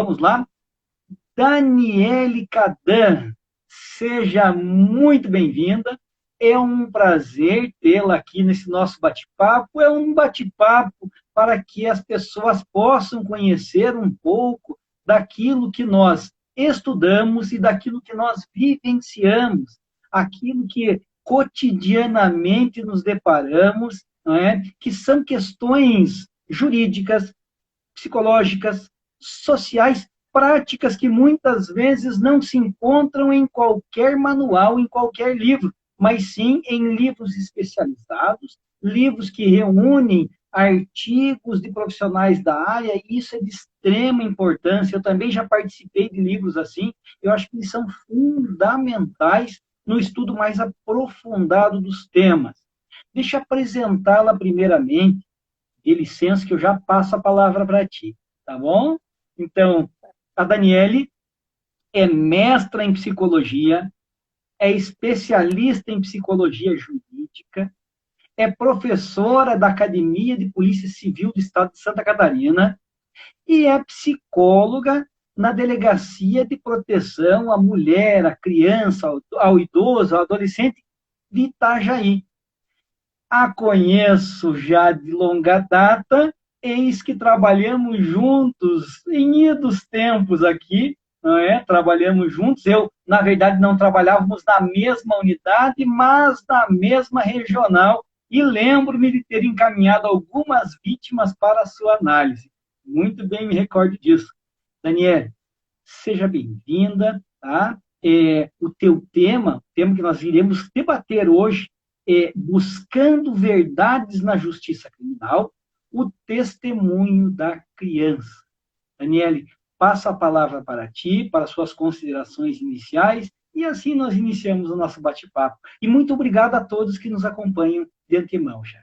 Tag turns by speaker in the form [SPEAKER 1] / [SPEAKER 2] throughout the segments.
[SPEAKER 1] Vamos lá? Daniele Cadan, seja muito bem-vinda. É um prazer tê-la aqui nesse nosso bate-papo. É um bate-papo para que as pessoas possam conhecer um pouco daquilo que nós estudamos e daquilo que nós vivenciamos, aquilo que cotidianamente nos deparamos, não é? Que são questões jurídicas, psicológicas, sociais, práticas que muitas vezes não se encontram em qualquer manual, em qualquer livro, mas sim em livros especializados, livros que reúnem artigos de profissionais da área, e isso é de extrema importância. Eu também já participei de livros assim, eu acho que eles são fundamentais no estudo mais aprofundado dos temas. Deixa eu apresentá-la primeiramente, de licença, que eu já passo a palavra para ti, tá bom? Então, a Daniele é mestra em psicologia, é especialista em psicologia jurídica, é professora da Academia de Polícia Civil do Estado de Santa Catarina e é psicóloga na Delegacia de Proteção à Mulher, à Criança, ao Idoso, ao Adolescente de Itajaí. A conheço já de longa data, eis que trabalhamos juntos em idos tempos aqui, não é? Trabalhamos juntos. Eu, na verdade, não trabalhávamos na mesma unidade, mas na mesma regional, e lembro-me de ter encaminhado algumas vítimas para a sua análise. Muito bem, me recordo disso. Daniela, seja bem-vinda, tá? O teu tema, o tema que nós iremos debater hoje, é Buscando Verdades na Justiça Criminal, o testemunho da criança. Daniele, passo a palavra para ti, para suas considerações iniciais, e assim nós iniciamos o nosso bate-papo. E muito obrigado a todos que nos acompanham de antemão, já.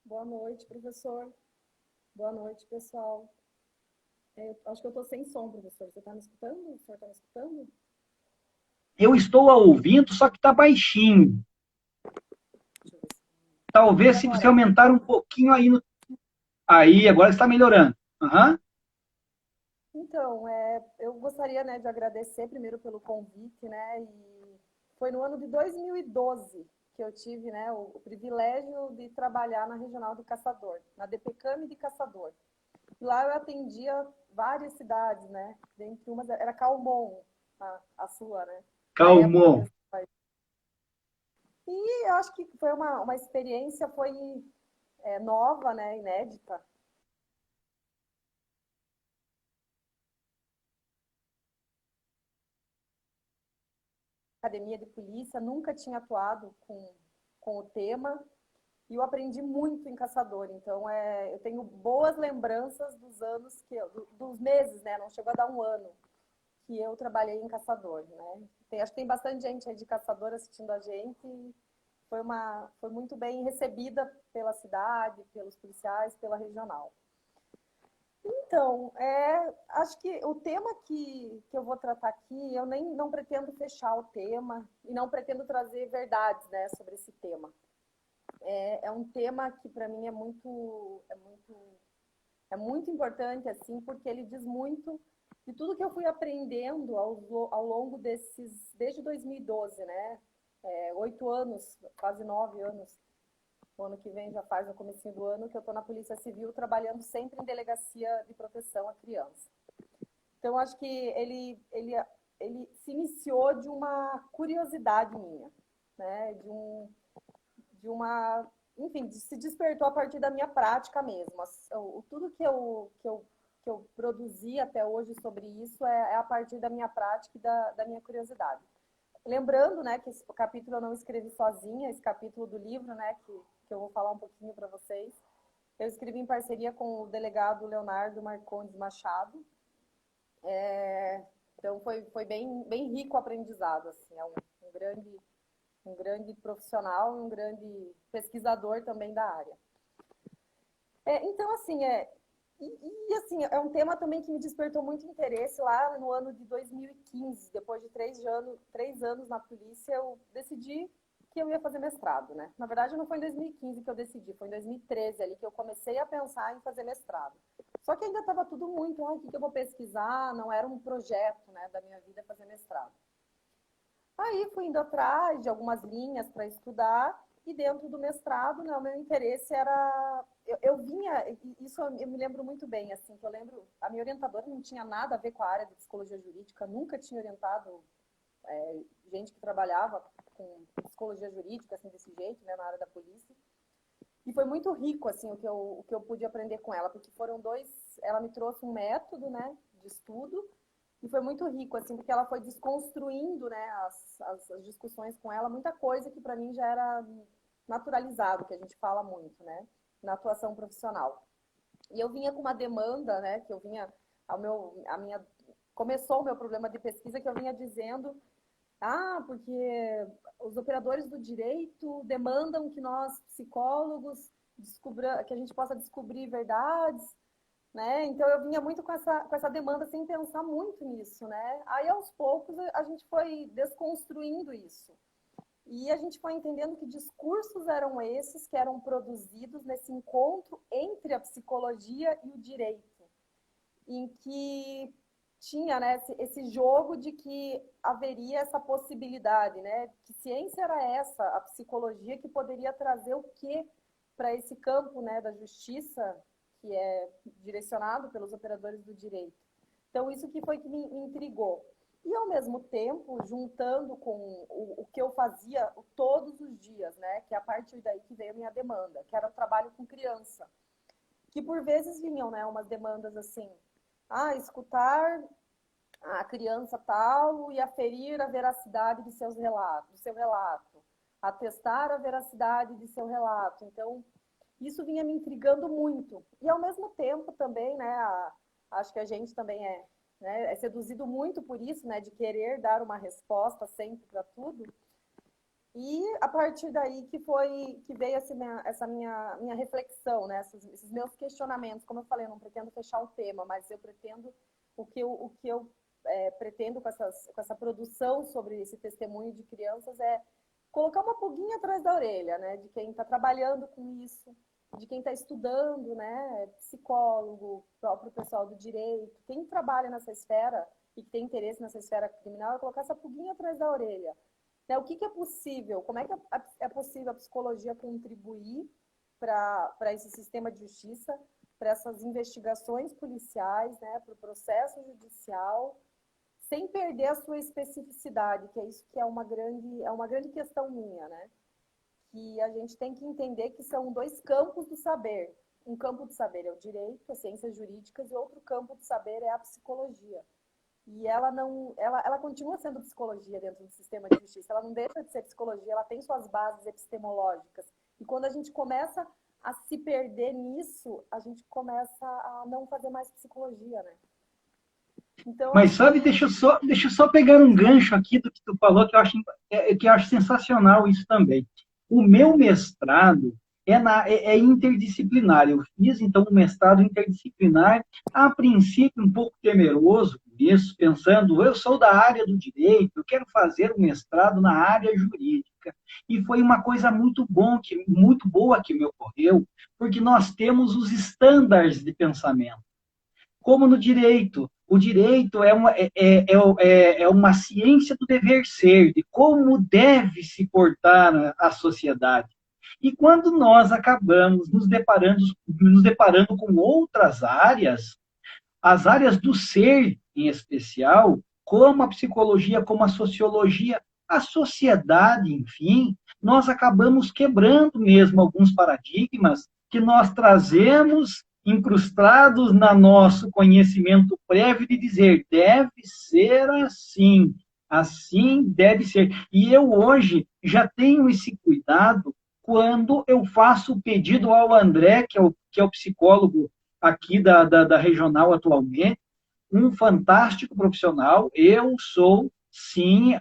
[SPEAKER 2] Boa noite, professor. Boa noite, pessoal. Acho que eu estou sem som, professor. Você está me escutando? O senhor está me escutando?
[SPEAKER 1] Eu estou ouvindo, só que está baixinho.
[SPEAKER 2] Deixa eu ver se... E
[SPEAKER 1] Talvez se você
[SPEAKER 2] agora?
[SPEAKER 1] aumentar um pouquinho aí no... Aí, agora está melhorando. Uhum.
[SPEAKER 2] Então, eu gostaria, né, de agradecer primeiro pelo convite, né, e foi no ano de 2012 que eu tive, né, o privilégio de trabalhar na Regional de Caçador, na DPCAM de Caçador. E lá eu atendia várias cidades, né, dentre umas era Calmon, a sua, né, na época
[SPEAKER 1] Calmon.
[SPEAKER 2] mesmo. E eu acho que foi uma experiência, foi nova, né, inédita. Academia de polícia, nunca tinha atuado com o tema, e eu aprendi muito em Caçador. Então, eu tenho boas lembranças dos anos, dos meses, né, não chegou a dar um ano, que eu trabalhei em Caçador, né. Acho que tem bastante gente aí de Caçador assistindo a gente, e foi muito bem recebida pela cidade, pelos policiais, pela regional. Então, acho que o tema que eu vou tratar aqui, eu nem não pretendo fechar o tema e não pretendo trazer verdades, né, sobre esse tema. É um tema que para mim é muito importante, assim, porque ele diz muito de tudo que eu fui aprendendo ao longo desde 2012, né? 8 anos, quase 9 anos. O ano que vem já faz, no comecinho do ano, que eu estou na Polícia Civil trabalhando sempre em delegacia de proteção à criança. Então, acho que ele se iniciou de uma curiosidade minha, né? Enfim, se despertou a partir da minha prática mesmo. Tudo que eu produzi até hoje sobre isso é a partir da minha prática e da minha curiosidade. Lembrando, né, que esse capítulo eu não escrevi sozinha, esse capítulo do livro, né, que eu vou falar um pouquinho para vocês, eu escrevi em parceria com o delegado Leonardo Marcondes Machado. Então foi bem rico o aprendizado, assim, é um grande profissional, um grande pesquisador também da área. Então, assim, assim, é um tema também que me despertou muito interesse lá no ano de 2015, depois de 3 anos na polícia, eu decidi que eu ia fazer mestrado, né? Na verdade, não foi em 2015 que eu decidi, foi em 2013 ali que eu comecei a pensar em fazer mestrado. Só que ainda estava tudo muito, o que eu vou pesquisar? Não era um projeto, né, da minha vida fazer mestrado. Aí fui indo atrás de algumas linhas para estudar e dentro do mestrado, né, o meu interesse era... Eu vinha, isso eu me lembro muito bem, assim, que eu lembro, a minha orientadora não tinha nada a ver com a área de psicologia jurídica, nunca tinha orientado gente que trabalhava com psicologia jurídica, assim, desse jeito, né, na área da polícia. E foi muito rico, assim, o que eu pude aprender com ela, porque foram ela me trouxe um método, né, de estudo, e foi muito rico, assim, porque ela foi desconstruindo, né, as discussões com ela, muita coisa que para mim já era naturalizado, que a gente fala muito, né, na atuação profissional. E eu vinha com uma demanda, né, que eu vinha, começou o meu problema de pesquisa, que eu vinha dizendo, porque os operadores do direito demandam que nós, psicólogos, que a gente possa descobrir verdades, né? Então eu vinha muito com essa demanda sem pensar muito nisso, né? Aí aos poucos a gente foi desconstruindo isso. E a gente foi entendendo que discursos eram esses que eram produzidos nesse encontro entre a psicologia e o direito, em que tinha, né, esse jogo de que haveria essa possibilidade, né? Que ciência era essa, a psicologia, que poderia trazer o quê para esse campo, né, da justiça, que é direcionado pelos operadores do direito. Então, isso que foi que me intrigou. E, ao mesmo tempo, juntando com o que eu fazia todos os dias, né, que é a partir daí que veio a minha demanda, que era o trabalho com criança, que por vezes vinham, né, umas demandas assim, escutar a criança tal e aferir a veracidade de do seu relato, atestar a veracidade de seu relato. Então, isso vinha me intrigando muito. E, ao mesmo tempo, também, né, acho que a gente também é seduzido muito por isso, né, de querer dar uma resposta sempre para tudo. E a partir daí que veio essa minha reflexão, né? Esses meus questionamentos. Como eu falei, eu não pretendo fechar o tema, mas eu pretendo o que eu pretendo com essa produção sobre esse testemunho de crianças é colocar uma pulguinha atrás da orelha, né? De quem está trabalhando com isso, de quem está estudando, né? Psicólogo, próprio pessoal do direito, quem trabalha nessa esfera e que tem interesse nessa esfera criminal, é colocar essa pulguinha atrás da orelha. Né? O que é possível? Como é que é possível a psicologia contribuir para esse sistema de justiça, para essas investigações policiais, né? Para o processo judicial, sem perder a sua especificidade, que é isso que é uma grande questão minha, né? Que a gente tem que entender que são dois campos do saber. Um campo do saber é o direito, as ciências jurídicas, e outro campo do saber é a psicologia. E ela continua sendo psicologia dentro do sistema de justiça, ela não deixa de ser psicologia, ela tem suas bases epistemológicas. E quando a gente começa a se perder nisso, a gente começa a não fazer mais psicologia, né? Então,
[SPEAKER 1] mas sabe, deixa eu só pegar um gancho aqui do que tu falou, que eu acho sensacional isso também. O meu mestrado é interdisciplinar. Eu fiz, então, um mestrado interdisciplinar, a princípio um pouco temeroso por isso, pensando, eu sou da área do direito, eu quero fazer um mestrado na área jurídica. E foi uma coisa muito boa que me ocorreu, porque nós temos os estándares de pensamento. Como no direito. O direito é uma ciência do dever ser, de como deve se portar a sociedade. E quando nós acabamos nos deparando com outras áreas, as áreas do ser em especial, como a psicologia, como a sociologia, a sociedade, enfim, nós acabamos quebrando mesmo alguns paradigmas que nós trazemos incrustados no nosso conhecimento prévio de dizer, deve ser assim, assim deve ser. E eu hoje já tenho esse cuidado quando eu faço o pedido ao André, que é o psicólogo aqui da regional atualmente, um fantástico profissional. Eu sou, sim,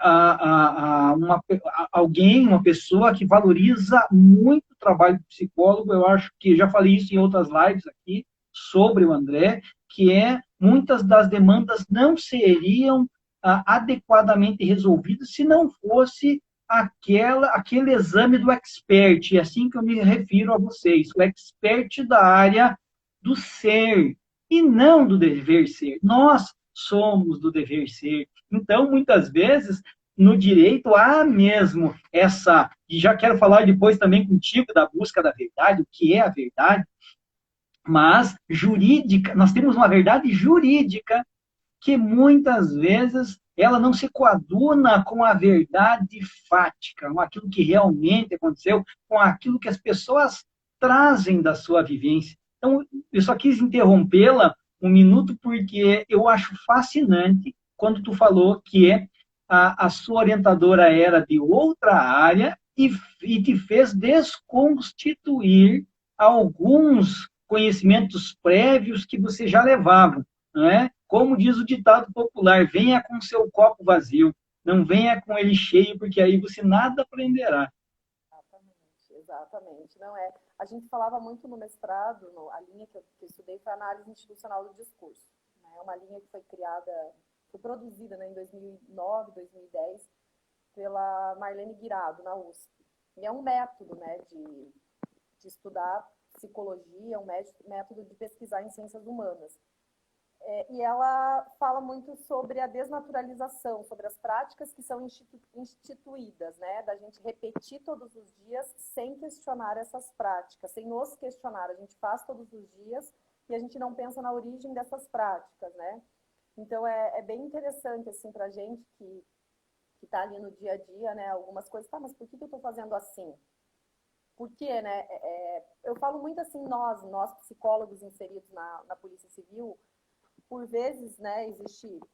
[SPEAKER 1] uma pessoa que valoriza muito o trabalho do psicólogo. Eu acho que já falei isso em outras lives aqui sobre o André, que muitas das demandas não seriam adequadamente resolvidas se não fosse aquele exame do expert, é assim que eu me refiro a vocês, o expert da área do ser, e não do dever ser. Nós somos do dever ser. Então, muitas vezes, no direito há mesmo essa, e já quero falar depois também contigo da busca da verdade, o que é a verdade, mas jurídica, nós temos uma verdade jurídica que muitas vezes ela não se coaduna com a verdade fática, com aquilo que realmente aconteceu, com aquilo que as pessoas trazem da sua vivência. Então, eu só quis interrompê-la um minuto porque eu acho fascinante quando tu falou que a sua orientadora era de outra área e te fez desconstituir alguns conhecimentos prévios que você já levava, não é? Como diz o ditado popular, venha com seu copo vazio, não venha com ele cheio, porque aí você nada aprenderá.
[SPEAKER 2] Exatamente, exatamente. Não é. A gente falava muito no mestrado, a linha que eu estudei foi a análise institucional do discurso. Né? É uma linha que foi criada, foi produzida, né, em 2009, 2010, pela Marlene Guirado, na USP. E é um método, né, de estudar psicologia, um método de pesquisar em ciências humanas. E ela fala muito sobre a desnaturalização, sobre as práticas que são instituídas, né? Da gente repetir todos os dias sem questionar essas práticas, sem nos questionar. A gente faz todos os dias e a gente não pensa na origem dessas práticas, né? Então, é bem interessante, assim, para a gente que está ali no dia a dia, né? Algumas coisas, tá, mas por que eu estou fazendo assim? Por quê, né? Eu falo muito assim, nós psicólogos inseridos na Polícia Civil, por vezes, né,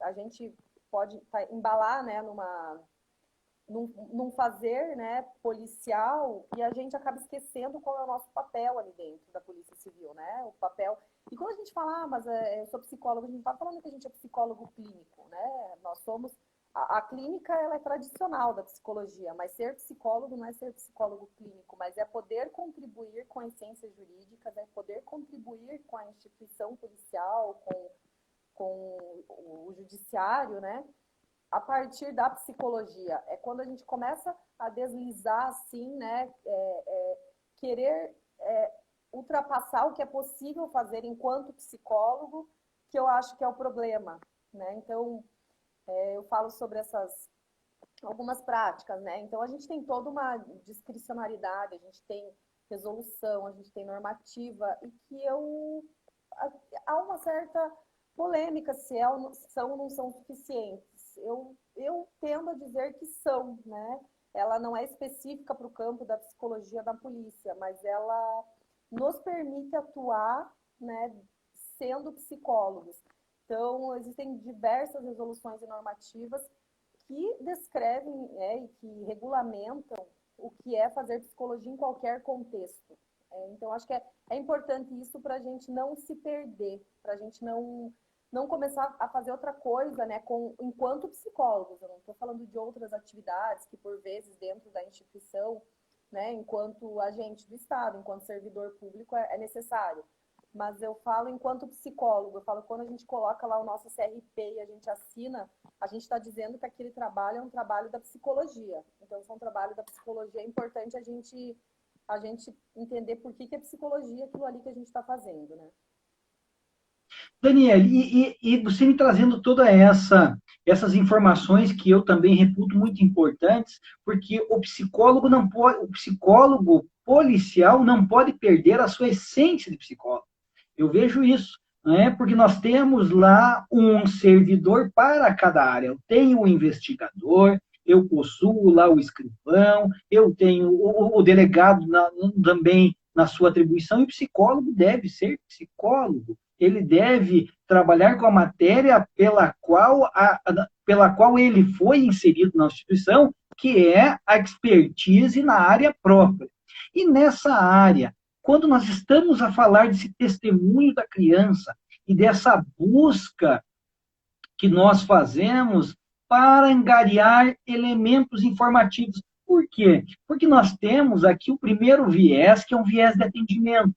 [SPEAKER 2] a gente pode embalar, né, num fazer, né, policial, e a gente acaba esquecendo qual é o nosso papel ali dentro da Polícia Civil, né, o papel. E quando a gente fala, mas eu sou psicólogo, a gente não está falando que a gente é psicólogo clínico, né, nós somos, a clínica, ela é tradicional da psicologia, mas ser psicólogo não é ser psicólogo clínico, mas é poder contribuir com as ciências jurídicas, é poder contribuir com a instituição policial, com o judiciário, né? A partir da psicologia. É quando a gente começa a deslizar, assim, né? Querer ultrapassar o que é possível fazer enquanto psicólogo, que eu acho que é o problema, né? Então, eu falo sobre algumas práticas, né? Então, a gente tem toda uma discricionariedade, a gente tem resolução, a gente tem normativa, e que há uma certa polêmica se são ou não são suficientes. Eu tendo a dizer que são, né? Ela não é específica para o campo da psicologia da polícia, mas ela nos permite atuar, né, sendo psicólogos. Então, existem diversas resoluções e normativas que descrevem, e que regulamentam o que é fazer psicologia em qualquer contexto. Então, acho que é importante isso para a gente não se perder, para a gente não começar a fazer outra coisa, né, enquanto psicólogos. Eu não estou falando de outras atividades que, por vezes, dentro da instituição, né, enquanto agente do Estado, enquanto servidor público, é necessário. Mas eu falo enquanto psicólogo, eu falo quando a gente coloca lá o nosso CRP e a gente assina, a gente está dizendo que aquele trabalho é um trabalho da psicologia. Então, se é um trabalho da psicologia, é importante a gente entender por que é psicologia aquilo ali que a gente está fazendo, né?
[SPEAKER 1] Daniel, e você me trazendo todas essas informações que eu também reputo muito importantes, porque o psicólogo não pode, o psicólogo policial não pode perder a sua essência de psicólogo. Eu vejo isso, né? Porque nós temos lá um servidor para cada área. Eu tenho o investigador, eu possuo lá o escrivão, eu tenho o delegado também na sua atribuição, e o psicólogo deve ser psicólogo. Ele deve trabalhar com a matéria pela qual ele foi inserido na instituição, que é a expertise na área própria. E nessa área, quando nós estamos a falar desse testemunho da criança e dessa busca que nós fazemos para angariar elementos informativos. Por quê? Porque nós temos aqui o primeiro viés, que é um viés de atendimento.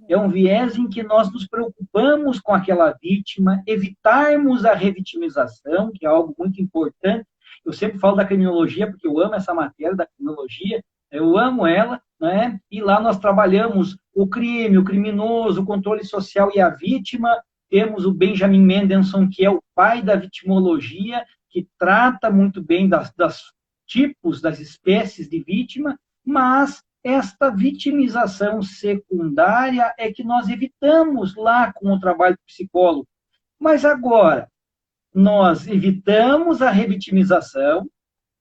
[SPEAKER 1] É um viés em que nós nos preocupamos com aquela vítima, evitarmos a revitimização, que é algo muito importante, Eu sempre falo da criminologia, porque eu amo essa matéria da criminologia, eu amo ela, né? E lá nós trabalhamos o crime, o criminoso, o controle social e a vítima. Temos o Benjamin Mendelssohn, que é o pai da vitimologia, que trata muito bem das tipos, das espécies de vítima, mas esta vitimização secundária é que nós evitamos lá com o trabalho do psicólogo. Mas agora, nós evitamos a revitimização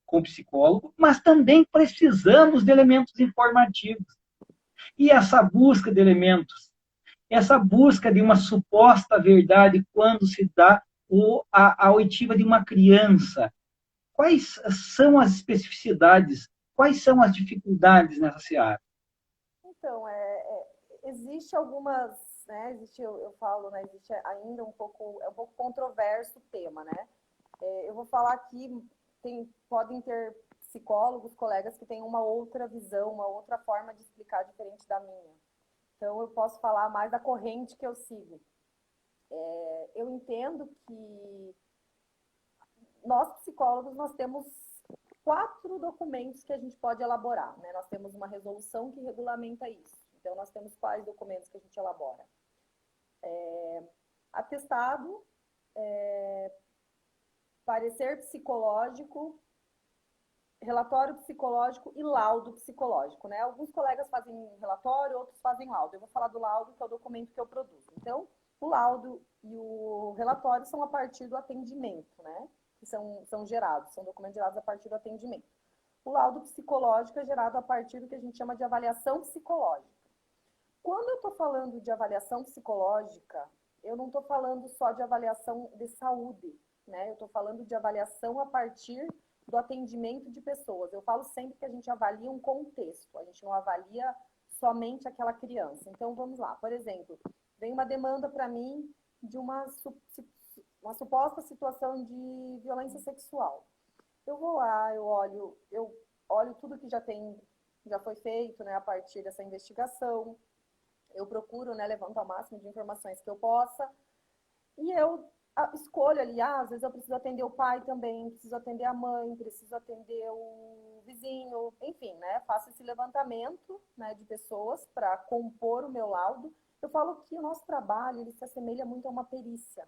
[SPEAKER 1] com o psicólogo, mas também precisamos de elementos informativos. E essa busca de elementos, essa busca de uma suposta verdade quando se dá a oitiva de uma criança, quais são as especificidades, quais são as dificuldades nessa seara?
[SPEAKER 2] Então, existe algumas, né, eu falo, né, existe ainda um pouco controverso o tema, né? Eu vou falar aqui, podem ter psicólogos, colegas que têm uma outra visão, uma outra forma de explicar diferente da minha. Então, eu posso falar mais da corrente que eu sigo. Eu entendo que nós, psicólogos, nós temos 4 documentos que a gente pode elaborar, né? Nós temos uma resolução que regulamenta isso. Então, nós temos quais documentos que a gente elabora? Atestado, parecer psicológico, relatório psicológico e laudo psicológico, né? Alguns colegas fazem relatório, outros fazem laudo. Eu vou falar do laudo, que é o documento que eu produzo. Então, o laudo e o relatório são a partir do atendimento, né? Que são gerados, são documentos gerados a partir do atendimento. O laudo psicológico é gerado a partir do que a gente chama de avaliação psicológica. Quando eu estou falando de avaliação psicológica, eu não estou falando só de avaliação de saúde, né? Eu estou falando de avaliação a partir do atendimento de pessoas. Eu falo sempre que a gente avalia um contexto, a gente não avalia somente aquela criança. Então, vamos lá. Por exemplo, vem uma demanda para mim de uma suposta situação de violência sexual. Eu vou lá, eu olho tudo que já foi feito, né, a partir dessa investigação. Eu procuro, né, levantar o máximo de informações que eu possa. E eu escolho ali, às vezes eu preciso atender o pai também, preciso atender a mãe, preciso atender o vizinho, enfim, né? Faço esse levantamento, né, de pessoas para compor o meu laudo. Eu falo que o nosso trabalho ele se assemelha muito a uma perícia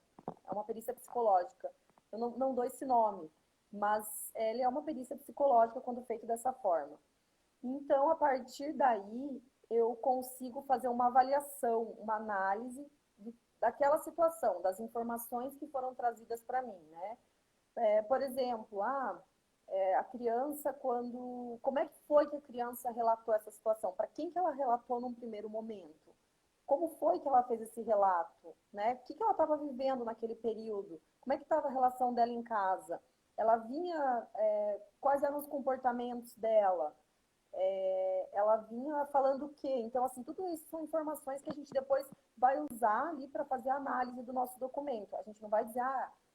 [SPEAKER 2] psicológica. Eu não dou esse nome, mas ele é uma perícia psicológica quando feito dessa forma. Então, a partir daí, eu consigo fazer uma avaliação, uma análise daquela situação, das informações que foram trazidas para mim, né? Por exemplo, a criança, como é que foi que a criança relatou essa situação? Para quem que ela relatou num primeiro momento? Como foi que ela fez esse relato? Né? O que ela estava vivendo naquele período? Como é que estava a relação dela em casa? Ela vinha... quais eram os comportamentos dela? Ela vinha falando o quê? Então, assim, tudo isso são informações que a gente depois vai usar ali para fazer a análise do nosso documento. A gente não vai dizer,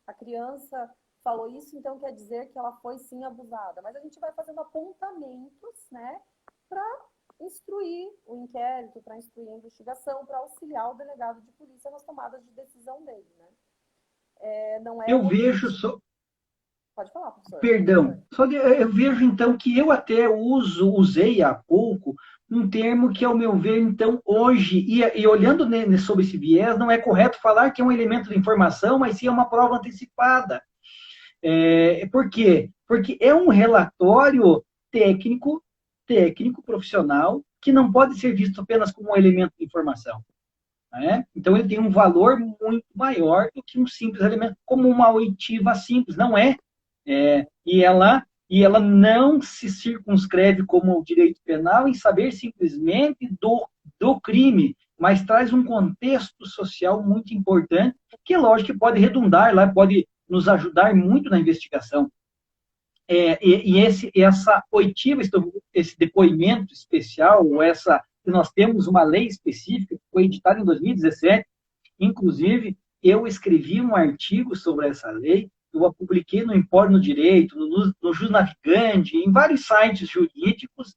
[SPEAKER 2] a criança falou isso, então quer dizer que ela foi sim abusada. Mas a gente vai fazendo apontamentos, né, para instruir o inquérito, para instruir a investigação, para auxiliar o delegado de polícia nas tomadas de decisão dele, né? Não é
[SPEAKER 1] eu vejo só...
[SPEAKER 2] Pode falar, professor.
[SPEAKER 1] Perdão, eu vejo então que eu até usei há pouco um termo que, ao meu ver, então, hoje, e olhando sobre esse viés, não é correto falar que é um elemento de informação, mas sim é uma prova antecipada. Por quê? Porque é um relatório técnico, profissional, que não pode ser visto apenas como um elemento de informação. Né? Então, ele tem um valor muito maior do que um simples elemento, como uma oitiva simples, não é? E ela não se circunscreve como o direito penal em saber simplesmente do crime, mas traz um contexto social muito importante, que é lógico que pode redundar, lá pode nos ajudar muito na investigação. Essa oitiva, esse depoimento especial, que nós temos uma lei específica, que foi editada em 2017, inclusive, eu escrevi um artigo sobre essa lei, eu a publiquei no Empório no Direito, no Jus Navigante, em vários sites jurídicos,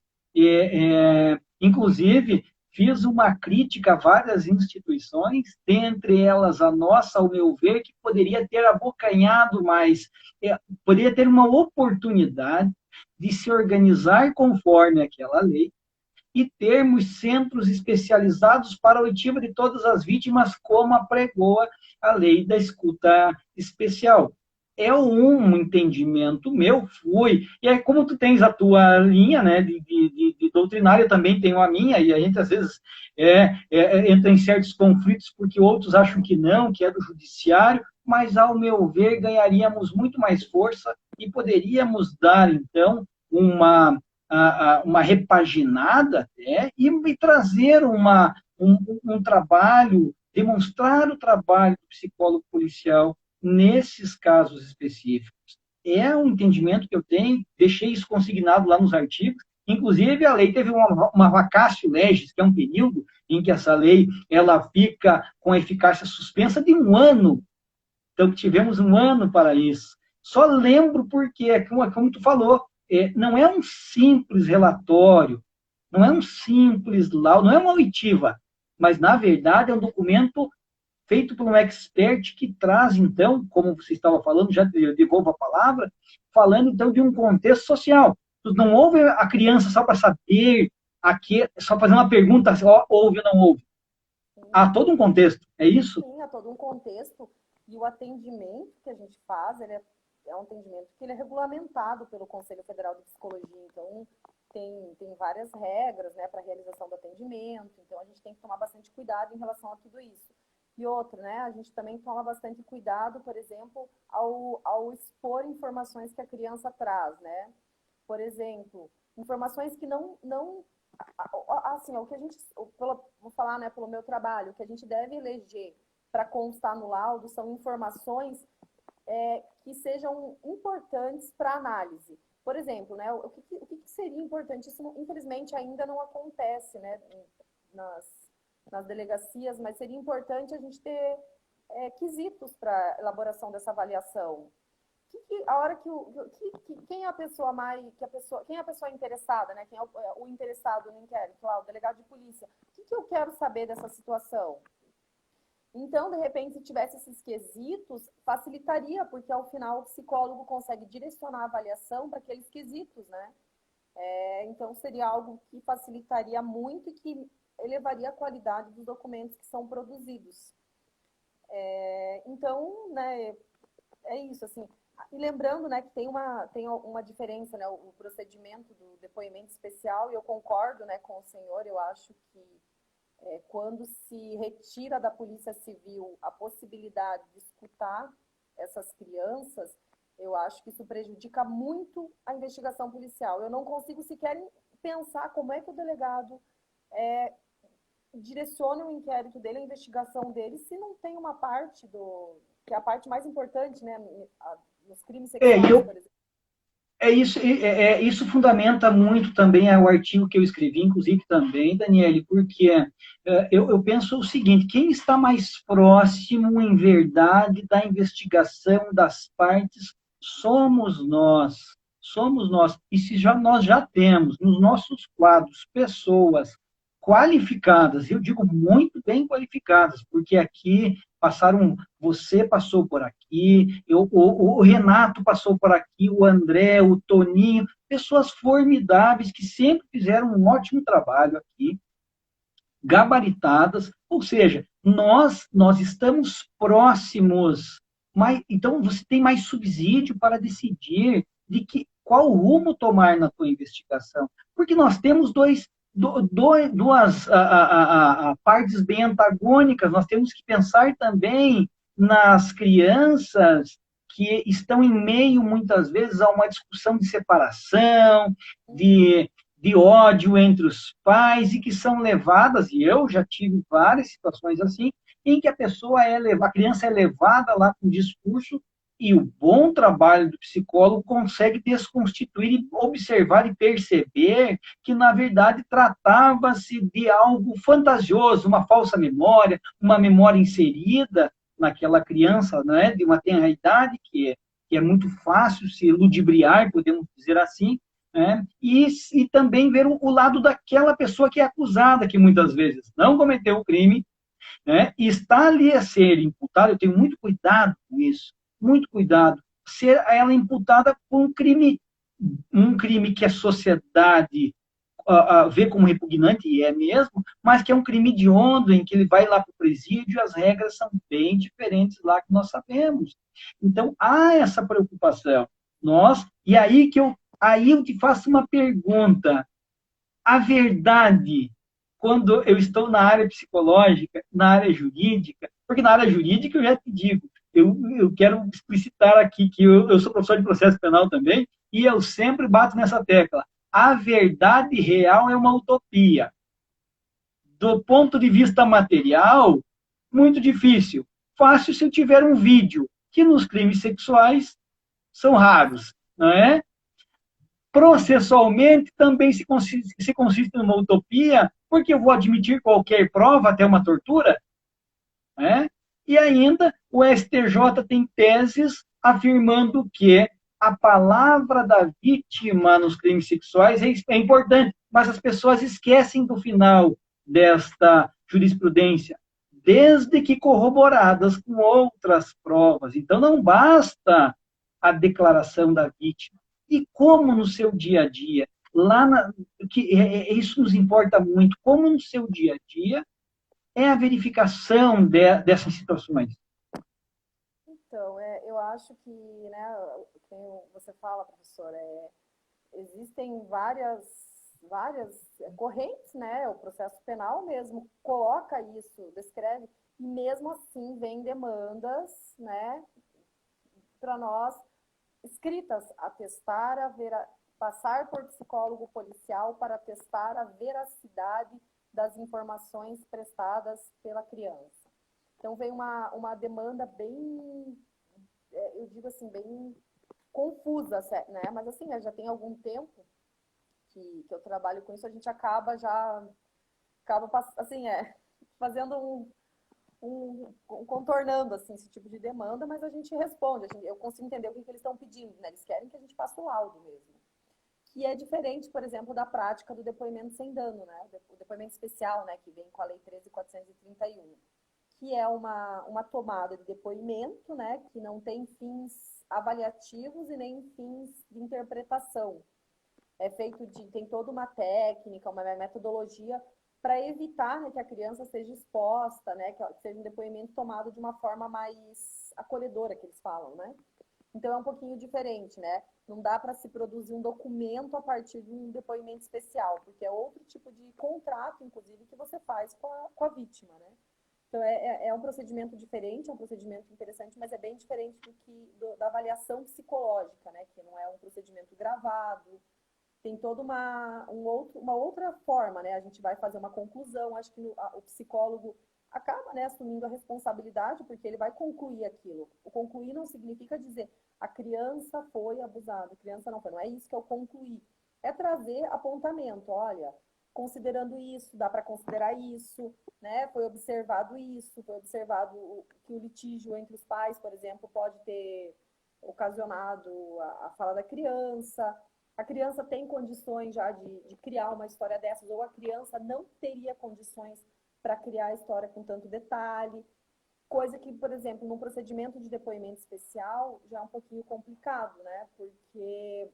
[SPEAKER 1] inclusive fiz uma crítica a várias instituições, dentre elas a nossa, ao meu ver, que poderia ter abocanhado mais, poderia ter uma oportunidade de se organizar conforme aquela lei e termos centros especializados para a oitiva de todas as vítimas, como apregoa a lei da escuta especial. É um entendimento meu, e aí como tu tens a tua linha, né, de doutrinária, eu também tenho a minha, e a gente às vezes entra em certos conflitos porque outros acham que não, que é do judiciário, mas ao meu ver ganharíamos muito mais força e poderíamos dar, então, uma repaginada até, e trazer um trabalho, demonstrar o trabalho do psicólogo policial nesses casos específicos. É um entendimento que eu tenho, deixei isso consignado lá nos artigos, inclusive a lei teve uma vacatio legis, que é um período em que essa lei ela fica com eficácia suspensa de 1 ano. Então, tivemos 1 ano para isso. Só lembro porque, como tu falou, não é um simples relatório, não é um simples laudo, não é uma oitiva, mas, na verdade, é um documento feito por um expert que traz, então, como você estava falando, já devolvo a palavra, falando, então, de um contexto social. Não ouve a criança só para saber, só fazer uma pergunta, se ouve ou não ouve. Há todo um contexto, é isso?
[SPEAKER 2] Sim, há todo um contexto, e o atendimento que a gente faz, é um atendimento que ele é regulamentado pelo Conselho Federal de Psicologia, então tem várias regras, né, para a realização do atendimento, então a gente tem que tomar bastante cuidado em relação a tudo isso. E outro, né, a gente também toma bastante cuidado, por exemplo, ao expor informações que a criança traz, né? Por exemplo, informações que não assim, o que a gente, vou falar, né, pelo meu trabalho, o que a gente deve eleger para constar no laudo são informações que sejam importantes para análise. Por exemplo, né, o que seria importante? Isso, infelizmente, ainda não acontece, né, nas delegacias, mas seria importante a gente ter quesitos para elaboração dessa avaliação. A hora quem é a pessoa quem é a pessoa interessada, né? Quem é o interessado no inquérito, lá, o delegado de polícia? O que eu quero saber dessa situação? Então, de repente, se tivesse esses quesitos, facilitaria, porque ao final o psicólogo consegue direcionar a avaliação para aqueles quesitos, né? Então, seria algo que facilitaria muito e que elevaria a qualidade dos documentos que são produzidos. Então, né, é isso, assim. E lembrando, né, que tem uma diferença, né, o procedimento do depoimento especial, e eu concordo, né, com o senhor, eu acho que quando se retira da Polícia Civil a possibilidade de escutar essas crianças, eu acho que isso prejudica muito a investigação policial. Eu não consigo sequer pensar como é que o delegado direciona o inquérito dele, a investigação dele, se não tem uma parte que é a parte mais importante, né, nos crimes sexuais, por exemplo.
[SPEAKER 1] Isso fundamenta muito também o artigo que eu escrevi, inclusive também, Daniele, porque eu penso o seguinte: quem está mais próximo, em verdade, da investigação das partes somos nós. Somos nós. E se nós já temos nos nossos quadros pessoas qualificadas, eu digo muito bem qualificadas, porque aqui você passou por aqui, o Renato passou por aqui, o André, o Toninho, pessoas formidáveis que sempre fizeram um ótimo trabalho aqui, gabaritadas, ou seja, nós estamos próximos, então você tem mais subsídio para decidir qual rumo tomar na tua investigação, porque nós temos duas partes bem antagônicas. Nós temos que pensar também nas crianças que estão em meio, muitas vezes, a uma discussão de separação, de ódio entre os pais, e que são levadas, e eu já tive várias situações assim, em que a criança é levada lá com discurso, e o bom trabalho do psicólogo consegue desconstituir, observar e perceber que, na verdade, tratava-se de algo fantasioso, uma falsa memória, uma memória inserida naquela criança, né, de uma tenra idade, que é muito fácil se ludibriar, podemos dizer assim, né? E também ver o lado daquela pessoa que é acusada, que muitas vezes não cometeu o crime, né? E está ali a ser imputada, eu tenho muito cuidado com isso, muito cuidado, ser ela imputada por um crime que a sociedade vê como repugnante, e é mesmo, mas que é um crime hediondo, em que ele vai lá para o presídio e as regras são bem diferentes lá que nós sabemos. Então, há essa preocupação. Aí eu te faço uma pergunta. A verdade, quando eu estou na área psicológica, na área jurídica, porque na área jurídica eu já te digo, eu quero explicitar aqui que eu sou professor de processo penal também, e eu sempre bato nessa tecla. A verdade real é uma utopia. Do ponto de vista material, muito difícil. Fácil se eu tiver um vídeo, que nos crimes sexuais são raros, não é? Processualmente também se consiste numa utopia, porque eu vou admitir qualquer prova, até uma tortura, né? E ainda o STJ tem teses afirmando que a palavra da vítima nos crimes sexuais é importante, mas as pessoas esquecem do final desta jurisprudência, desde que corroboradas com outras provas. Então, não basta a declaração da vítima. E como no seu dia a dia, isso nos importa muito, como no seu dia a dia é a verificação dessas situações.
[SPEAKER 2] Então, eu acho que, né, como você fala, professor, existem várias correntes, né? O processo penal mesmo coloca isso, descreve, e mesmo assim vem demandas, né, para nós escritas, atestar passar por psicólogo policial para atestar a veracidade das informações prestadas pela criança. Então vem uma demanda bem, eu digo assim, bem confusa, né? Mas assim, já tem algum tempo que eu trabalho com isso, a gente acaba assim, fazendo contornando assim, esse tipo de demanda, mas a gente responde, eu consigo entender o que eles estão pedindo, né? Eles querem que a gente faça o laudo mesmo. Que é diferente, por exemplo, da prática do depoimento sem dano, né? O depoimento especial, né, que vem com a Lei 13.431, que é uma tomada de depoimento, né, que não tem fins avaliativos e nem fins de interpretação. Tem toda uma técnica, uma metodologia para evitar, né, que a criança seja exposta, né, que seja um depoimento tomado de uma forma mais acolhedora, que eles falam, né? Então é um pouquinho diferente, né? Não dá para se produzir um documento a partir de um depoimento especial, porque é outro tipo de contrato, inclusive, que você faz com a vítima, né? Então é um procedimento diferente, é um procedimento interessante, mas é bem diferente da avaliação psicológica, né? Que não é um procedimento gravado, tem toda uma outra forma, né? A gente vai fazer uma conclusão, acho que o psicólogo acaba, né, assumindo a responsabilidade, porque ele vai concluir aquilo. O concluir não significa dizer a criança foi abusada, a criança não foi. Não é isso que é o concluir. É trazer apontamento, olha, considerando isso, dá para considerar isso, né? Foi observado isso, foi observado que o litígio entre os pais, por exemplo, pode ter ocasionado a fala da criança. A criança tem condições já de criar uma história dessas, ou a criança não teria condições para criar a história com tanto detalhe, coisa que, por exemplo, num procedimento de depoimento especial já é um pouquinho complicado, né? Porque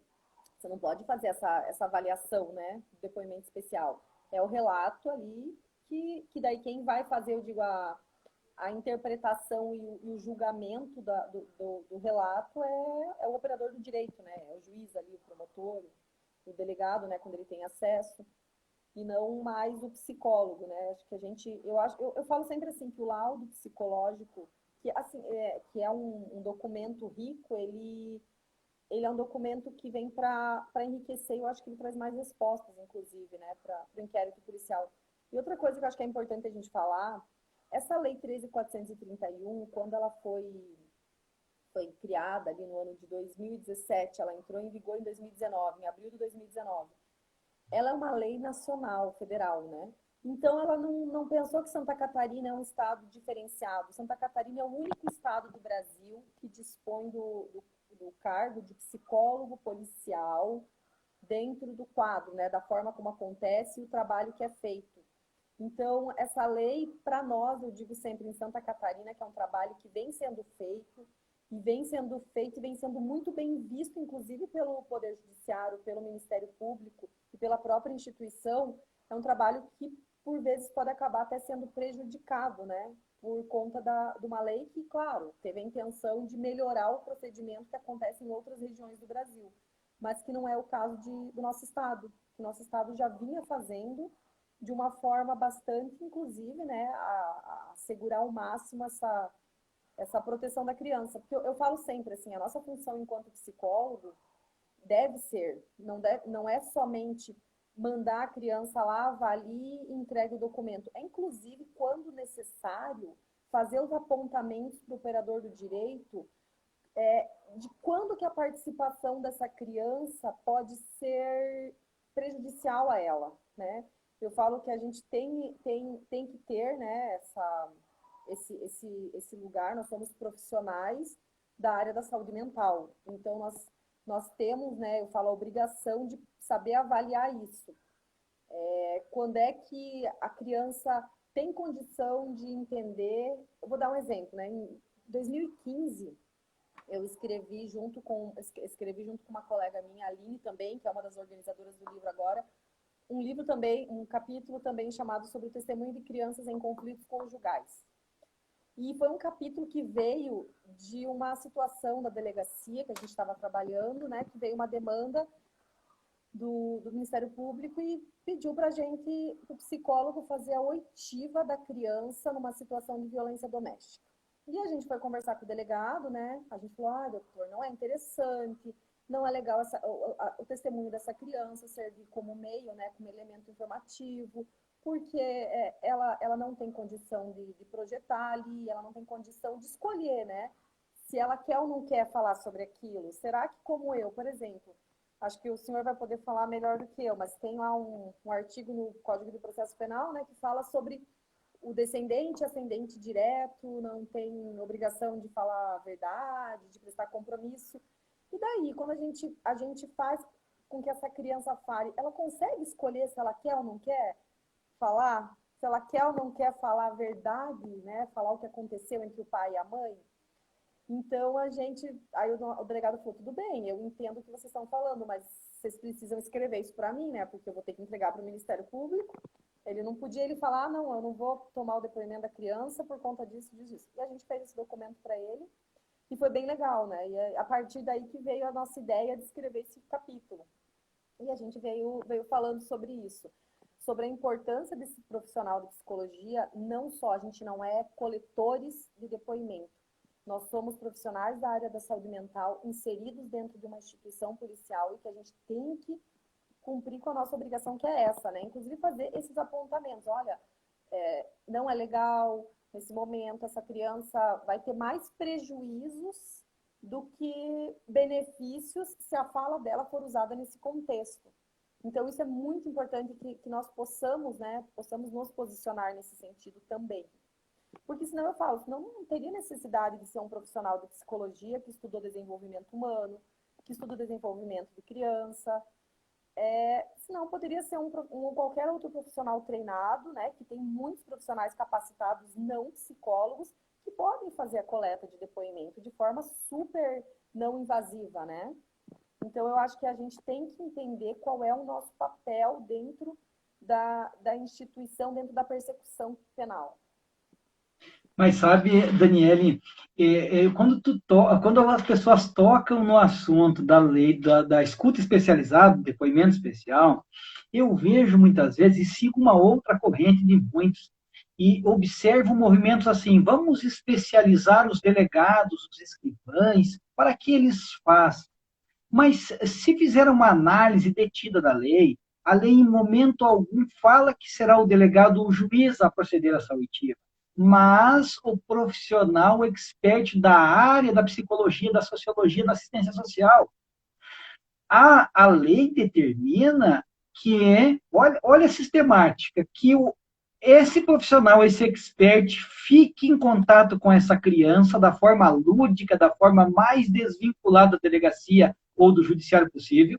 [SPEAKER 2] você não pode fazer essa avaliação, né, do depoimento especial. É o relato ali que daí quem vai fazer, eu digo, a interpretação e o julgamento do relato é o operador do direito, né? É o juiz ali, o promotor, o delegado, né, quando ele tem acesso, e não mais o psicólogo, né? Acho que eu falo sempre assim que o laudo psicológico, que assim, que é um documento rico, ele é um documento que vem para enriquecer, eu acho que ele traz mais respostas, inclusive, né, para o inquérito policial. E outra coisa que eu acho que é importante a gente falar, essa Lei 13.431, quando ela foi criada ali no ano de 2017, ela entrou em vigor em 2019, em abril de 2019. Ela é uma lei nacional, federal, né? Então, ela não pensou que Santa Catarina é um estado diferenciado. Santa Catarina é o único estado do Brasil que dispõe do cargo de psicólogo policial dentro do quadro, né, da forma como acontece e o trabalho que é feito. Então, essa lei, para nós, eu digo sempre em Santa Catarina, que é um trabalho que vem sendo feito, e vem sendo feito e vem sendo muito bem visto, inclusive pelo Poder Judiciário, pelo Ministério Público e pela própria instituição, é um trabalho que, por vezes, pode acabar até sendo prejudicado, né? Por conta de uma lei que, claro, teve a intenção de melhorar o procedimento que acontece em outras regiões do Brasil, mas que não é o caso do nosso Estado. O nosso Estado já vinha fazendo de uma forma bastante, inclusive, né, a segurar ao máximo essa proteção da criança. Porque eu falo sempre assim, a nossa função enquanto psicólogo deve ser, não é somente mandar a criança lá, avalie e entregue o documento. É, inclusive, quando necessário, fazer os apontamentos para o operador do direito de quando que a participação dessa criança pode ser prejudicial a ela, né? Eu falo que a gente tem que ter, né, esse lugar, nós somos profissionais da área da saúde mental, então nós temos, né, eu falo, a obrigação de saber avaliar isso. Quando é que a criança tem condição de entender, eu vou dar um exemplo, né, em 2015, eu escrevi junto com uma colega minha, a Aline também, que é uma das organizadoras do livro agora, um livro também, um capítulo também chamado sobre o testemunho de crianças em conflitos conjugais. E foi um capítulo que veio de uma situação da delegacia que a gente estava trabalhando, né, que veio uma demanda do Ministério Público e pediu para a gente, o psicólogo, fazer a oitiva da criança numa situação de violência doméstica. E a gente foi conversar com o delegado, né? A gente falou, doutor, não é interessante, não é legal o testemunho dessa criança servir como meio, né, como elemento informativo, porque ela não tem condição de projetar ali, ela não tem condição de escolher, né? Se ela quer ou não quer falar sobre aquilo. Será que, como eu, por exemplo, acho que o senhor vai poder falar melhor do que eu, mas tem lá um artigo no Código de Processo Penal, né, que fala sobre o descendente, ascendente direto, não tem obrigação de falar a verdade, de prestar compromisso. E daí, quando a gente faz com que essa criança fale, ela consegue escolher se ela quer ou não quer falar? Se ela quer ou não quer falar a verdade, né? Falar o que aconteceu entre o pai e a mãe? Então, aí o delegado falou, tudo bem, eu entendo o que vocês estão falando, mas vocês precisam escrever isso para mim, né? Porque eu vou ter que entregar para o Ministério Público. Ele não podia, ele falar, não, eu não vou tomar o depoimento da criança por conta disso, disso. E a gente fez esse documento para ele e foi bem legal, né? E a partir daí que veio a nossa ideia de escrever esse capítulo. E a gente veio falando sobre isso, sobre a importância desse profissional de psicologia, não só, a gente não é coletores de depoimento, nós somos profissionais da área da saúde mental inseridos dentro de uma instituição policial e que a gente tem que cumprir com a nossa obrigação, que é essa, né? Inclusive fazer esses apontamentos. Olha, não é legal, nesse momento, essa criança vai ter mais prejuízos do que benefícios se a fala dela for usada nesse contexto. Então, isso é muito importante que nós possamos, né, possamos nos posicionar nesse sentido também. Porque senão eu falo, senão não teria necessidade de ser um profissional de psicologia que estudou desenvolvimento humano, que estudou desenvolvimento de criança, senão poderia ser qualquer outro profissional treinado, né, que tem muitos profissionais capacitados, não psicólogos, que podem fazer a coleta de depoimento de forma super não invasiva, né? Então, eu acho que a gente tem que entender qual é o nosso papel dentro da instituição, dentro da persecução penal.
[SPEAKER 1] Mas sabe, Daniele, quando as pessoas tocam no assunto da lei, da escuta especializada, do depoimento especial, eu vejo muitas vezes e sigo uma outra corrente de muitos, e observo movimentos assim, vamos especializar os delegados, os escrivães, para que eles façam. Mas se fizer uma análise detida da lei, a lei em momento algum fala que será o delegado ou o juiz a proceder à oitiva, mas o profissional expert da área da psicologia, da sociologia, da assistência social. A lei determina que olha a sistemática, que esse profissional, esse expert, fique em contato com essa criança da forma lúdica, da forma mais desvinculada da delegacia ou do judiciário possível,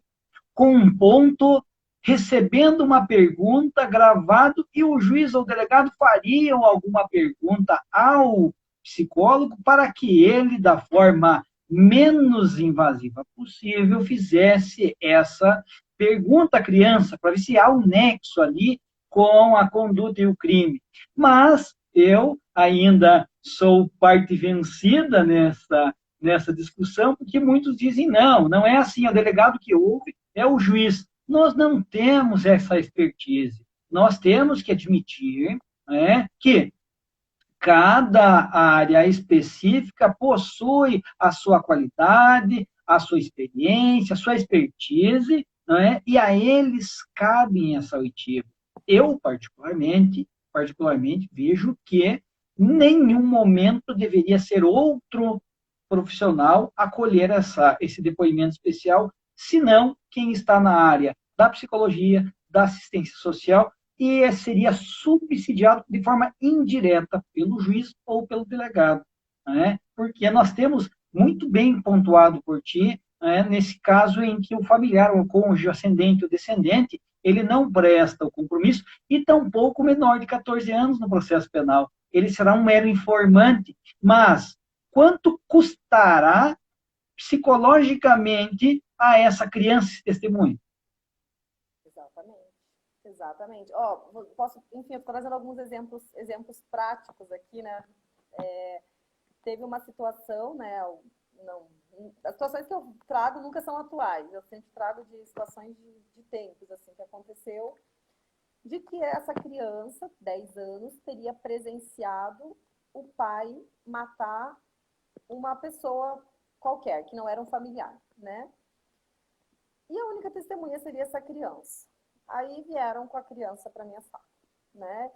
[SPEAKER 1] com um ponto, recebendo uma pergunta gravado e o juiz ou o delegado fariam alguma pergunta ao psicólogo para que ele, da forma menos invasiva possível, fizesse essa pergunta à criança, para ver se há um nexo ali com a conduta e o crime. Mas eu ainda sou parte vencida nessa discussão, porque muitos dizem, não é assim, é o delegado que ouve, é o juiz. Nós não temos essa expertise. Nós temos que admitir, né, que cada área específica possui a sua qualidade, a sua experiência, a sua expertise, não é? E a eles cabem essa oitiva. Eu, particularmente, vejo que em nenhum momento deveria ser outro profissional acolher esse depoimento especial, senão quem está na área da psicologia, da assistência social, e seria subsidiado de forma indireta pelo juiz ou pelo delegado, né? Porque nós temos muito bem pontuado por ti, né, nesse caso em que o familiar, o cônjuge, o ascendente ou descendente, ele não presta o compromisso e tampouco o menor de 14 anos no processo penal. Ele será um mero informante, mas quanto custará psicologicamente a essa criança esse testemunho?
[SPEAKER 2] Exatamente. Exatamente. Ó, posso, enfim, eu estou trazendo alguns exemplos práticos aqui, né? Teve uma situação, né? Não, as situações que eu trago nunca são atuais, eu sempre trago de situações de tempos, assim, que aconteceu, de que essa criança, 10 anos, teria presenciado o pai matar uma pessoa qualquer, que não era um familiar, né? E a única testemunha seria essa criança. Aí vieram com a criança para minha sala, né?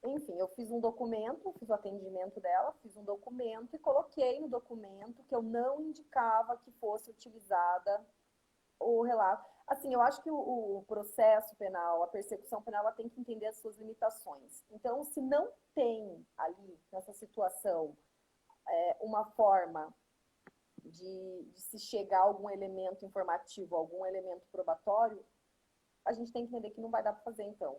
[SPEAKER 2] Enfim, eu fiz um documento, fiz o atendimento dela, fiz um documento e coloquei no documento que eu não indicava que fosse utilizada o relato. Assim, eu acho que o processo penal, a persecução penal, ela tem que entender as suas limitações. Então, se não tem ali, nessa situação, uma forma de se chegar a algum elemento informativo, algum elemento probatório, a gente tem que entender que não vai dar para fazer, então.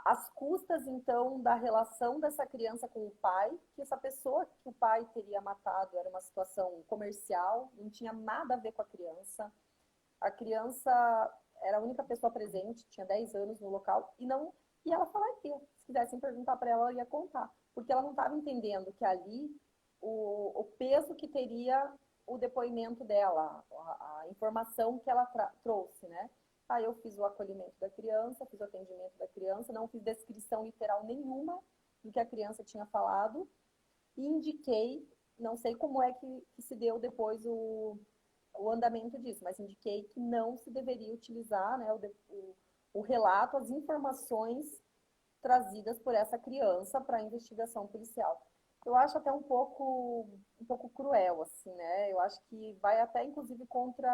[SPEAKER 2] As custas, então, da relação dessa criança com o pai, que essa pessoa que o pai teria matado era uma situação comercial, não tinha nada a ver com a criança. A criança era a única pessoa presente, tinha 10 anos no local, e ela falaria. Se quisessem perguntar para ela, ela ia contar. Porque ela não estava entendendo que ali o peso que teria o depoimento dela, a informação que ela trouxe, né? Aí eu fiz o acolhimento da criança, fiz o atendimento da criança, não fiz descrição literal nenhuma do que a criança tinha falado e indiquei, não sei como é que se deu depois o andamento disso, mas indiquei que não se deveria utilizar, né, o relato, as informações trazidas por essa criança para a investigação policial. Eu acho até um pouco cruel, assim, né? Eu acho que vai até, inclusive, contra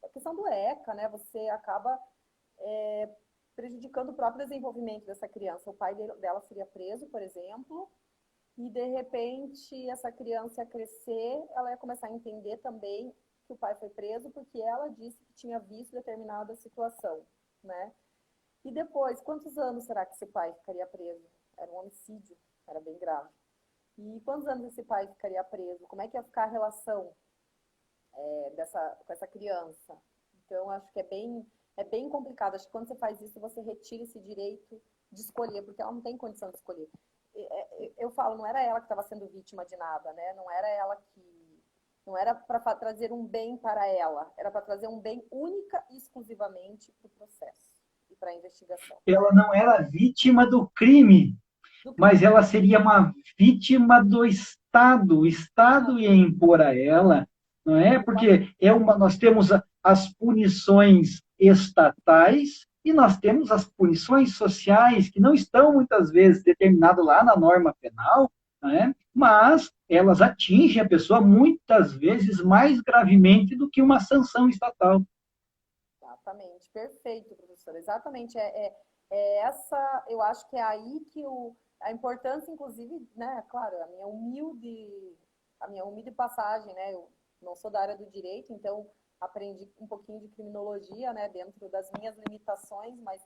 [SPEAKER 2] a questão do ECA, né? Você acaba prejudicando o próprio desenvolvimento dessa criança. O pai dela seria preso, por exemplo, e de repente essa criança ia crescer, ela ia começar a entender também que o pai foi preso porque ela disse que tinha visto determinada situação, né? E depois, quantos anos será que esse pai ficaria preso? Era um homicídio, era bem grave. E quantos anos esse pai ficaria preso? Como é que ia ficar a relação com essa criança? Então, acho que é bem complicado. Acho que quando você faz isso, você retira esse direito de escolher, porque ela não tem condição de escolher. Eu falo, não era ela que estava sendo vítima de nada, né? Não era ela que... Não era para trazer um bem para ela, era para trazer um bem única e exclusivamente para o processo e para a investigação.
[SPEAKER 1] Ela não era vítima do crime, mas ela seria uma vítima do Estado. O Estado ia impor a ela, não é? Porque nós temos as punições estatais e nós temos as punições sociais, que não estão muitas vezes determinadas lá na norma penal, não é? Mas elas atingem a pessoa muitas vezes mais gravemente do que uma sanção estatal.
[SPEAKER 2] Exatamente, perfeito, professor. Exatamente. Essa, eu acho que é aí que a importância, inclusive, né, claro, a minha humilde passagem, né, eu não sou da área do direito, então aprendi um pouquinho de criminologia, né, dentro das minhas limitações, mas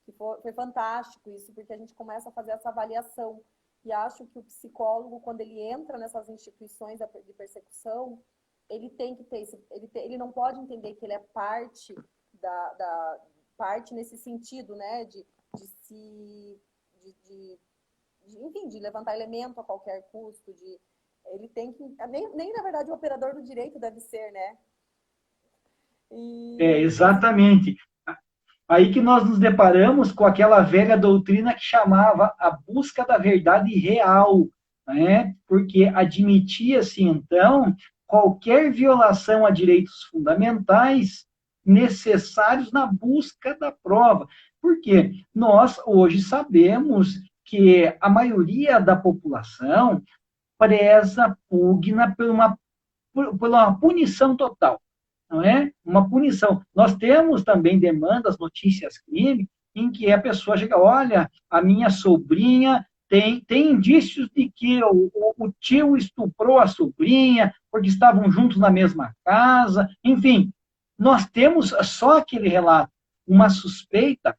[SPEAKER 2] que foi fantástico isso, porque a gente começa a fazer essa avaliação. E acho que o psicólogo, quando ele entra nessas instituições de persecução, ele tem que ter ele não pode entender que ele é parte parte nesse sentido, né, de se enfim, de levantar elemento a qualquer custo, ele tem que nem na verdade o operador do direito deve ser, né?
[SPEAKER 1] Exatamente. Aí que nós nos deparamos com aquela velha doutrina que chamava a busca da verdade real, né? Porque admitia-se, então, qualquer violação a direitos fundamentais necessários na busca da prova. Porque nós hoje sabemos que a maioria da população preza, pugna por uma punição total, não é? Uma punição. Nós temos também demandas, notícias crime, em que a pessoa chega, olha, a minha sobrinha tem indícios de que o tio estuprou a sobrinha, porque estavam juntos na mesma casa, enfim, nós temos só aquele relato, uma suspeita,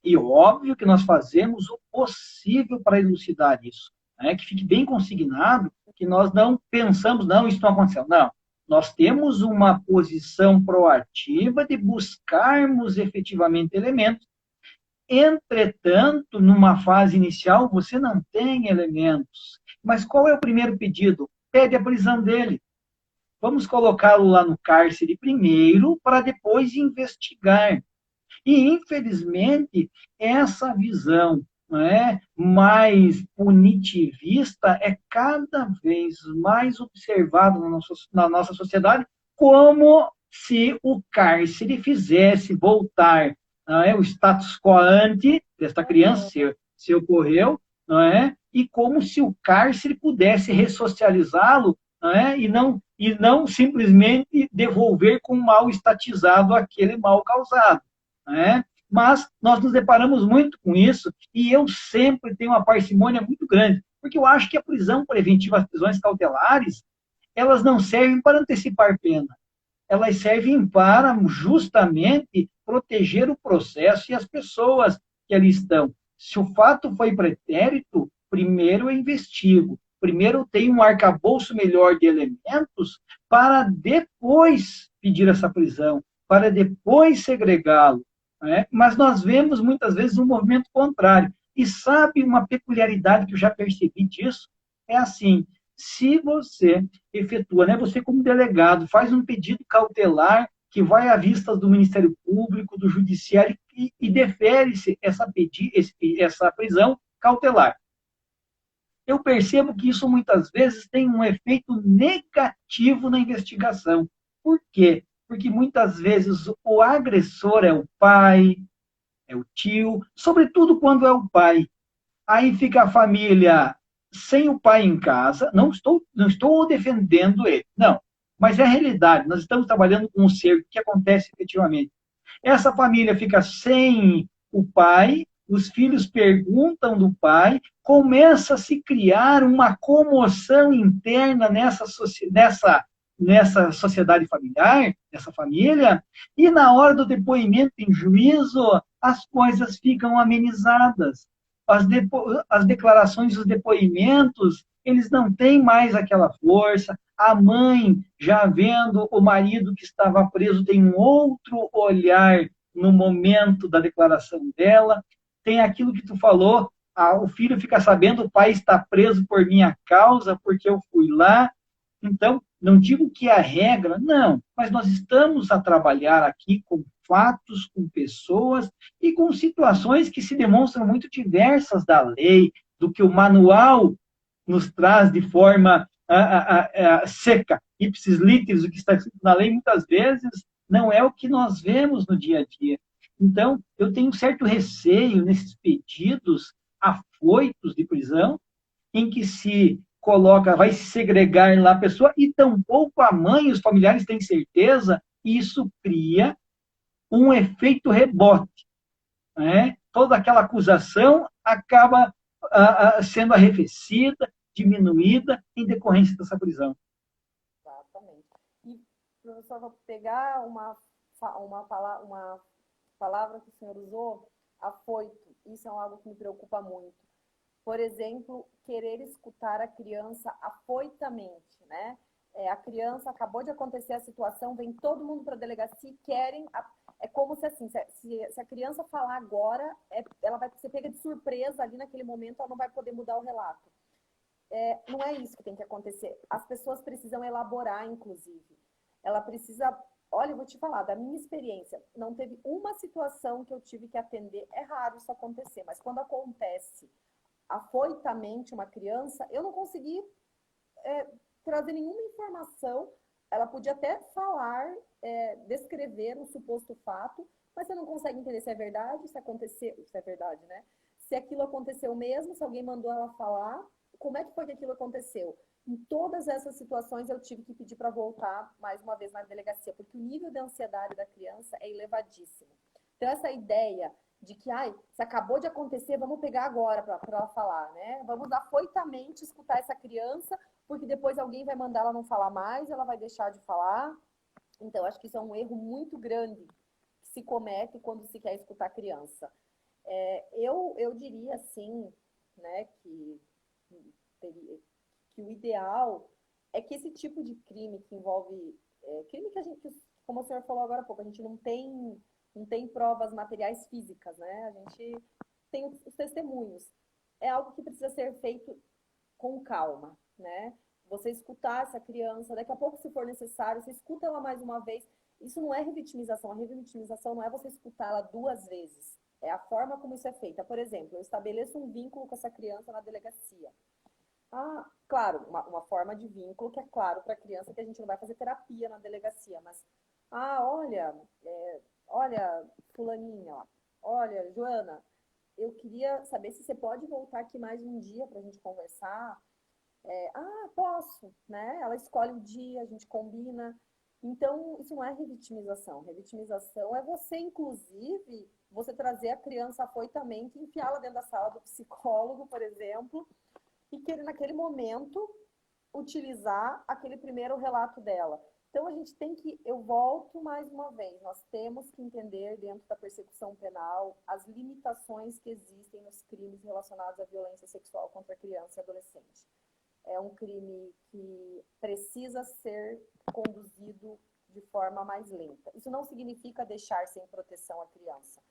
[SPEAKER 1] e óbvio que nós fazemos o possível para elucidar isso, né? Que fique bem consignado que nós não pensamos, não, isso não aconteceu. Não, nós temos uma posição proativa de buscarmos efetivamente elementos. Entretanto, numa fase inicial, você não tem elementos. Mas qual é o primeiro pedido? Pede a prisão dele. Vamos colocá-lo lá no cárcere primeiro, para depois investigar. E, infelizmente, essa visão, não é, mais punitivista é cada vez mais observada na nossa sociedade, como se o cárcere fizesse voltar, não é, o status quo ante desta criança, se ocorreu, não é, e como se o cárcere pudesse ressocializá-lo, não é, e não simplesmente devolver com o mal estatizado aquele mal causado. Né? Mas nós nos deparamos muito com isso e eu sempre tenho uma parcimônia muito grande, porque eu acho que a prisão preventiva, as prisões cautelares, elas não servem para antecipar pena, elas servem para justamente proteger o processo e as pessoas que ali estão. Se o fato foi pretérito, primeiro eu investigo, primeiro eu tenho um arcabouço melhor de elementos para depois pedir essa prisão, para depois segregá-lo. Né? Mas nós vemos muitas vezes um movimento contrário. E sabe uma peculiaridade que eu já percebi disso? É assim, se você efetua, né, você como delegado, faz um pedido cautelar que vai à vista do Ministério Público, do Judiciário, e defere-se essa prisão cautelar. Eu percebo que isso muitas vezes tem um efeito negativo na investigação. Por quê? Porque muitas vezes o agressor é o pai, é o tio, sobretudo quando é o pai. Aí fica a família sem o pai em casa, não estou defendendo ele, não, mas é a realidade, nós estamos trabalhando com um ser que acontece efetivamente. Essa família fica sem o pai, os filhos perguntam do pai, começa a se criar uma comoção interna nessa sociedade familiar, nessa família, e na hora do depoimento em juízo, as coisas ficam amenizadas. As declarações, os depoimentos, eles não têm mais aquela força. A mãe, já vendo o marido que estava preso, tem um outro olhar no momento da declaração dela. Tem aquilo que tu falou, o filho fica sabendo, o pai está preso por minha causa, porque eu fui lá. Então, não digo que é a regra, não, mas nós estamos a trabalhar aqui com fatos, com pessoas e com situações que se demonstram muito diversas da lei, do que o manual nos traz de forma seca, ipsis literis, o que está escrito na lei, muitas vezes não é o que nós vemos no dia a dia. Então, eu tenho um certo receio nesses pedidos afoitos de prisão, em que se coloca, vai se segregar lá a pessoa, e tampouco a mãe e os familiares têm certeza, e isso cria um efeito rebote. Né? Toda aquela acusação acaba sendo arrefecida, diminuída, em decorrência dessa prisão.
[SPEAKER 2] Exatamente. professor, vou pegar uma palavra que o senhor usou, afoito. Isso é algo que me preocupa muito. Por exemplo, querer escutar a criança afoitamente, né? A criança, acabou de acontecer a situação, vem todo mundo para a delegacia e querem... É como se, assim, se a criança falar agora, ela vai ser pega de surpresa ali naquele momento, ela não vai poder mudar o relato. Não é isso que tem que acontecer. As pessoas precisam elaborar, inclusive. Ela precisa... Olha, eu vou te falar, da minha experiência, não teve uma situação que eu tive que atender. É raro isso acontecer, mas quando acontece afoitamente uma criança, eu não consegui trazer nenhuma informação. Ela podia até falar, descrever um suposto fato, mas você não consegue entender se é verdade, se aconteceu, se é verdade, né? Se aquilo aconteceu mesmo, se alguém mandou ela falar, como é que foi que aquilo aconteceu? Em todas essas situações eu tive que pedir para voltar mais uma vez na delegacia, porque o nível de ansiedade da criança é elevadíssimo. Então essa ideia de que, se acabou de acontecer, vamos pegar agora para ela falar, né? Vamos afoitamente escutar essa criança, porque depois alguém vai mandar ela não falar mais, ela vai deixar de falar. Então, acho que isso é um erro muito grande que se comete quando se quer escutar a criança. Eu diria, assim, né, que o ideal é que esse tipo de crime que envolve... crime que a gente, como o senhor falou agora há pouco, a gente não tem provas materiais físicas, né? A gente tem os testemunhos. É algo que precisa ser feito com calma, né? Você escutar essa criança, daqui a pouco, se for necessário, você escuta ela mais uma vez. Isso não é revitimização. A revitimização não é você escutá-la 2 vezes. É a forma como isso é feita. Por exemplo, eu estabeleço um vínculo com essa criança na delegacia. Claro, uma forma de vínculo que é claro para a criança, que a gente não vai fazer terapia na delegacia, mas, olha, fulaninha, olha, Joana, eu queria saber se você pode voltar aqui mais um dia para a gente conversar. Posso, né? Ela escolhe o dia, a gente combina. Então, isso não é revitimização. Revitimização é você, inclusive, você trazer a criança afoitamente, enfiá-la dentro da sala do psicólogo, por exemplo, e querer, naquele momento, utilizar aquele primeiro relato dela. Então, a gente tem que, eu volto mais uma vez, nós temos que entender, dentro da persecução penal, as limitações que existem nos crimes relacionados à violência sexual contra criança e adolescente. É um crime que precisa ser conduzido de forma mais lenta. Isso não significa deixar sem proteção a criança.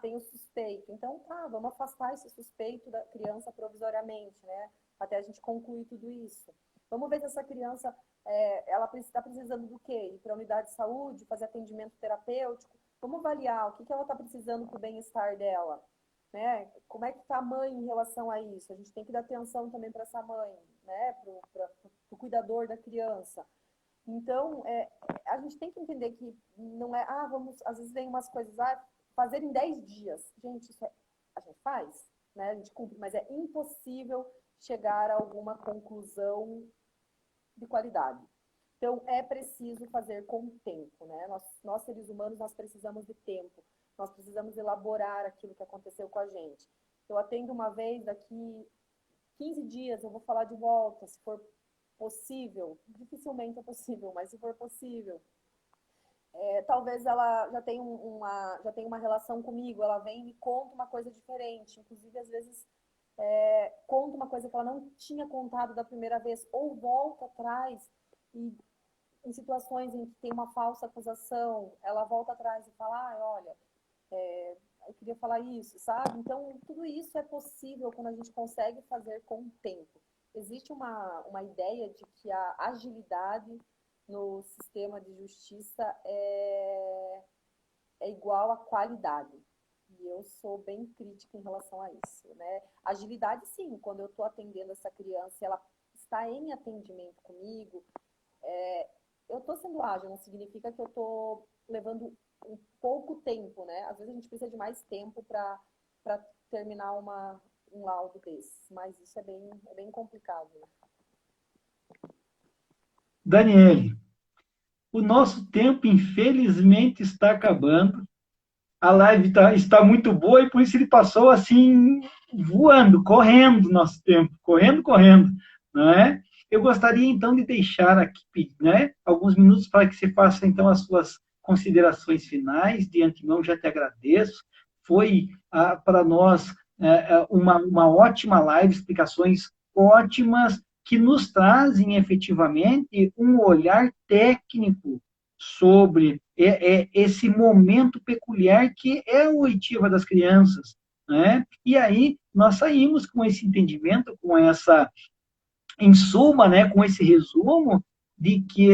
[SPEAKER 2] Tem o suspeito. Então, vamos afastar esse suspeito da criança provisoriamente, né? Até a gente concluir tudo isso. Vamos ver se essa criança, ela está precisando do quê? Ir para a unidade de saúde, fazer atendimento terapêutico. Vamos avaliar o que ela está precisando para o bem-estar dela. Né? Como é que está a mãe em relação a isso? A gente tem que dar atenção também para essa mãe, né? Para o cuidador da criança. Então, a gente tem que entender que não é, às vezes vem umas coisas, fazer em 10 dias. Gente, isso a gente faz, né? A gente cumpre, mas é impossível chegar a alguma conclusão de qualidade. Então, é preciso fazer com o tempo, né? Nós seres humanos, nós precisamos de tempo. Nós precisamos elaborar aquilo que aconteceu com a gente. Eu atendo uma vez, daqui 15 dias eu vou falar de volta, se for possível. Dificilmente é possível, mas se for possível. Talvez ela já tenha uma relação comigo, ela vem e me conta uma coisa diferente. Inclusive, às vezes, conta uma coisa que ela não tinha contado da primeira vez, ou volta atrás e em situações em que tem uma falsa acusação, ela volta atrás e fala, olha, eu queria falar isso, sabe? Então, tudo isso é possível quando a gente consegue fazer com o tempo. Existe uma ideia de que a agilidade no sistema de justiça é igual à qualidade. E eu sou bem crítica em relação a isso, né? Agilidade, sim, quando eu estou atendendo essa criança, ela está em atendimento comigo, eu estou sendo ágil, não significa que eu estou levando um pouco tempo, né? Às vezes a gente precisa de mais tempo para terminar um laudo desse, mas isso é bem complicado, né?
[SPEAKER 1] Daniele, o nosso tempo, infelizmente, está acabando. A live está muito boa e por isso ele passou assim, voando, correndo nosso tempo, correndo, não é? eu gostaria, então, de deixar aqui, né, alguns minutos para que você faça, então, as suas considerações finais. De antemão, já te agradeço. Foi, para nós, uma ótima live, explicações ótimas, que nos trazem, efetivamente, um olhar técnico sobre esse momento peculiar que é o oitiva das crianças, né? E aí nós saímos com esse entendimento, com essa, em suma, né, com esse resumo de que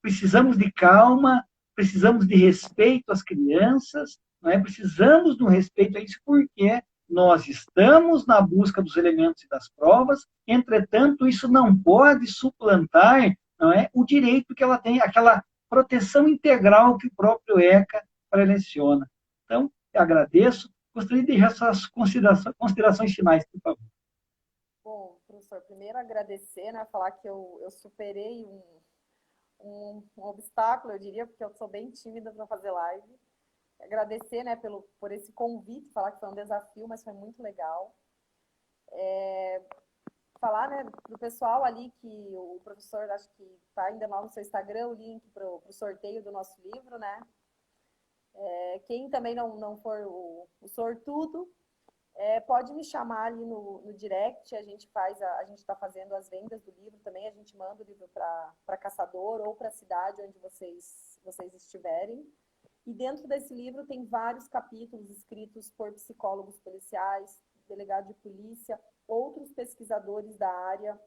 [SPEAKER 1] precisamos de calma, precisamos de respeito às crianças, não é? Precisamos de um respeito a isso, porque nós estamos na busca dos elementos e das provas, entretanto, isso não pode suplantar, não é, o direito que ela tem, aquela proteção integral que o próprio ECA preleciona. Então, eu agradeço. Gostaria de deixar suas considerações finais, por favor.
[SPEAKER 2] Bom, professor, primeiro agradecer, né, falar que eu superei um obstáculo, eu diria, porque eu sou bem tímida para fazer live. Agradecer, né, por esse convite, falar que foi um desafio, mas foi muito legal. Falar, né, para o pessoal ali que o professor, acho que está ainda lá no seu Instagram, o link para o sorteio do nosso livro, né? Quem também não for o sortudo, pode me chamar ali no direct, a gente está fazendo as vendas do livro também, a gente manda o livro para Caçador ou para a cidade onde vocês estiverem. E dentro desse livro tem vários capítulos escritos por psicólogos policiais, delegado de polícia, outros pesquisadores da área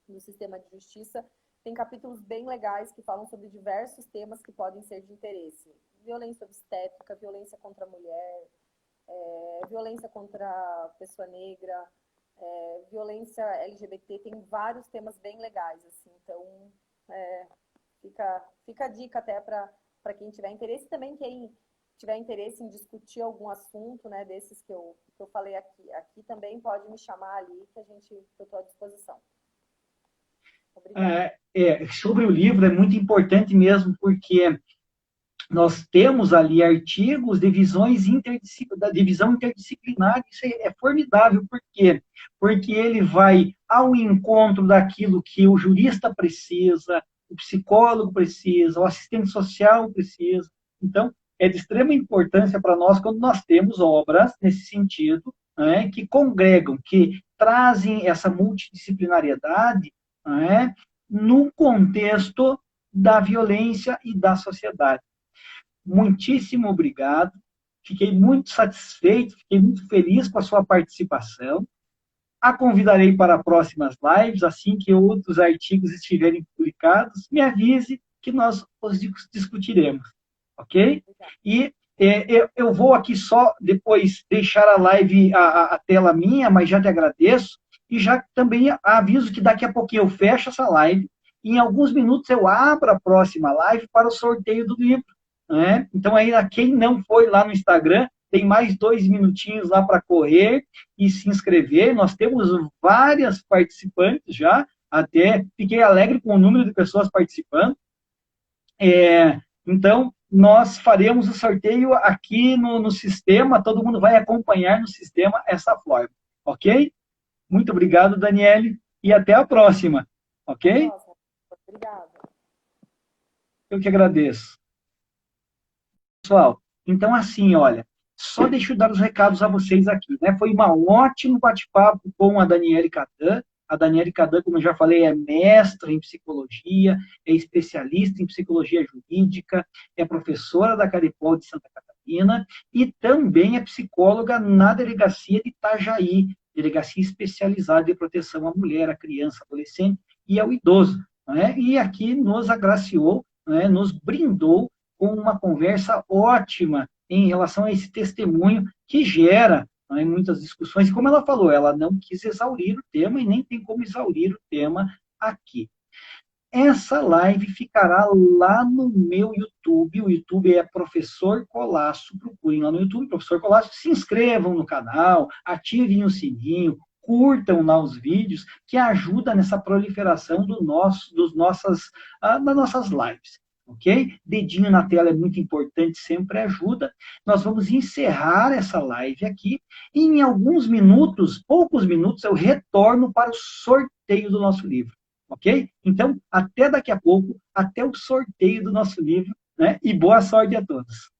[SPEAKER 2] do sistema de justiça. Tem capítulos bem legais que falam sobre diversos temas que podem ser de interesse. Violência obstétrica, violência contra a mulher, violência contra a pessoa negra, violência LGBT, tem vários temas bem legais, assim. Então, fica a dica até para quem tiver interesse, também quem tiver interesse em discutir algum assunto, né, desses que eu falei aqui também pode me chamar ali, que eu estou à disposição. Obrigada.
[SPEAKER 1] Sobre o livro, é muito importante mesmo, porque nós temos ali artigos de da divisão interdisciplinar. Isso é formidável. Por quê? Porque ele vai ao encontro daquilo que o jurista precisa, o psicólogo precisa, o assistente social precisa. Então, é de extrema importância para nós quando nós temos obras nesse sentido, né, que congregam, que trazem essa multidisciplinariedade, né, no contexto da violência e da sociedade. Muitíssimo obrigado. Fiquei muito satisfeito, fiquei muito feliz com a sua participação. A convidarei para próximas lives, assim que outros artigos estiverem publicados, me avise que nós os discutiremos, ok? E eu vou aqui só depois deixar a live, a tela minha, mas já te agradeço, e já também aviso que daqui a pouquinho eu fecho essa live, e em alguns minutos eu abro a próxima live para o sorteio do livro. Né? Então, ainda quem não foi lá no Instagram, tem mais 2 minutinhos lá para correr e se inscrever. Nós temos várias participantes já, até fiquei alegre com o número de pessoas participando. Então, nós faremos o sorteio aqui no sistema, todo mundo vai acompanhar no sistema essa forma, ok? Muito obrigado, Daniele, e até a próxima, ok?
[SPEAKER 2] Nossa, obrigada.
[SPEAKER 1] Eu que agradeço. Pessoal, então assim, olha, só deixa eu dar os recados a vocês aqui, né? Foi um ótimo bate-papo com a Daniele Cadan. A Daniele Cadan, como eu já falei, é mestra em psicologia, é especialista em psicologia jurídica, é professora da Caripol de Santa Catarina e também é psicóloga na delegacia de Itajaí, delegacia especializada em proteção à mulher, à criança, adolescente e ao idoso, né? E aqui nos agraciou, né, nos brindou com uma conversa ótima em relação a esse testemunho que gera, né, muitas discussões. E como ela falou, ela não quis exaurir o tema e nem tem como exaurir o tema aqui. Essa live ficará lá no meu YouTube. O YouTube é Professor Colasso. Procurem lá no YouTube, Professor Colasso. Se inscrevam no canal, ativem o sininho, curtam lá os vídeos, que ajuda nessa proliferação das nossas lives. ok? Dedinho na tela é muito importante, sempre ajuda. Nós vamos encerrar essa live aqui e em alguns minutos, poucos minutos, eu retorno para o sorteio do nosso livro, ok? Então, até daqui a pouco, até o sorteio do nosso livro, né? E boa sorte a todos.